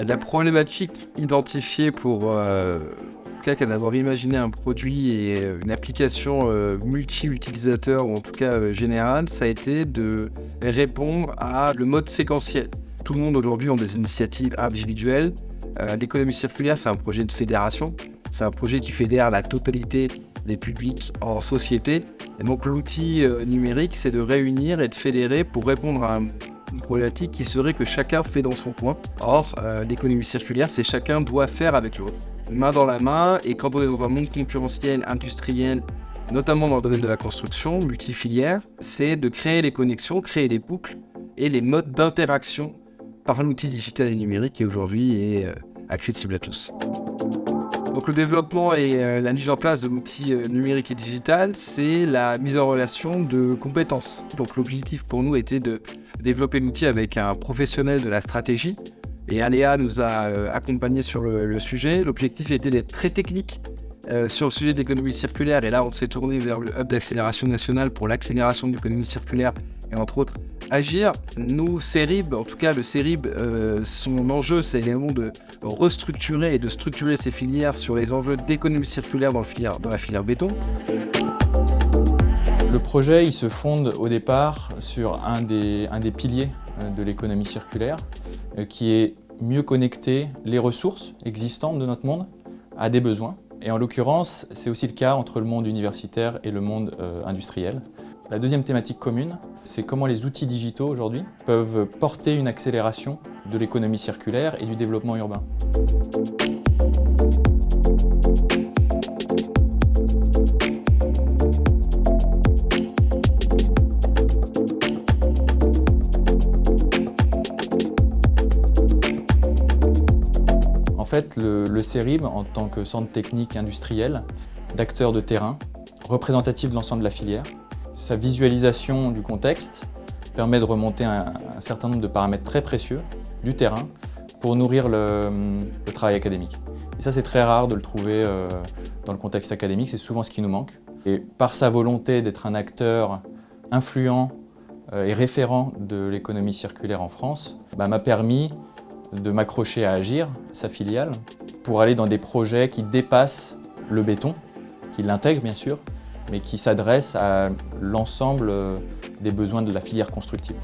La problématique identifiée pour CAC d'avoir imaginé un produit et une application multi-utilisateur, ou en tout cas générale, ça a été de répondre à le mode séquentiel. Tout le monde aujourd'hui a des initiatives individuelles. L'économie circulaire, c'est un projet de fédération. C'est un projet qui fédère la totalité des publics en société. Et donc l'outil numérique, c'est de réunir et de fédérer pour répondre à une problématique qui serait que chacun fait dans son coin. Or, l'économie circulaire, c'est chacun doit faire avec l'autre, main dans la main. Et quand on est dans un monde concurrentiel, industriel, notamment dans le domaine de la construction, multifilière, c'est de créer les connexions, créer les boucles et les modes d'interaction par un outil digital et numérique qui aujourd'hui est accessible à tous. Donc le développement et la mise en place de l'outil numérique et digital, c'est la mise en relation de compétences. Donc l'objectif pour nous était de développer l'outil avec un professionnel de la stratégie. Et Aléa nous a accompagnés sur le sujet. L'objectif était d'être très technique sur le sujet de l'économie circulaire. Et là, on s'est tourné vers le hub d'accélération nationale pour l'accélération de l'économie circulaire et entre autres Agir. Nous, CERIB, en tout cas le CERIB, son enjeu, c'est également de restructurer et de structurer ces filières sur les enjeux d'économie circulaire dans la filière béton. Le projet, il se fonde au départ sur un des piliers de l'économie circulaire, qui est mieux connecter les ressources existantes de notre monde à des besoins. Et en l'occurrence, c'est aussi le cas entre le monde universitaire et le monde industriel. La deuxième thématique commune, c'est comment les outils digitaux aujourd'hui peuvent porter une accélération de l'économie circulaire et du développement urbain. En fait, le CERIB, en tant que centre technique industriel, d'acteurs de terrain, représentatif de l'ensemble de la filière, sa visualisation du contexte permet de remonter un certain nombre de paramètres très précieux du terrain pour nourrir le travail académique. Et ça, c'est très rare de le trouver dans le contexte académique, c'est souvent ce qui nous manque. Et par sa volonté d'être un acteur influent et référent de l'économie circulaire en France, m'a permis de m'accrocher à Agir, sa filiale, pour aller dans des projets qui dépassent le béton, qui l'intègrent bien sûr, mais qui s'adresse à l'ensemble des besoins de la filière constructive.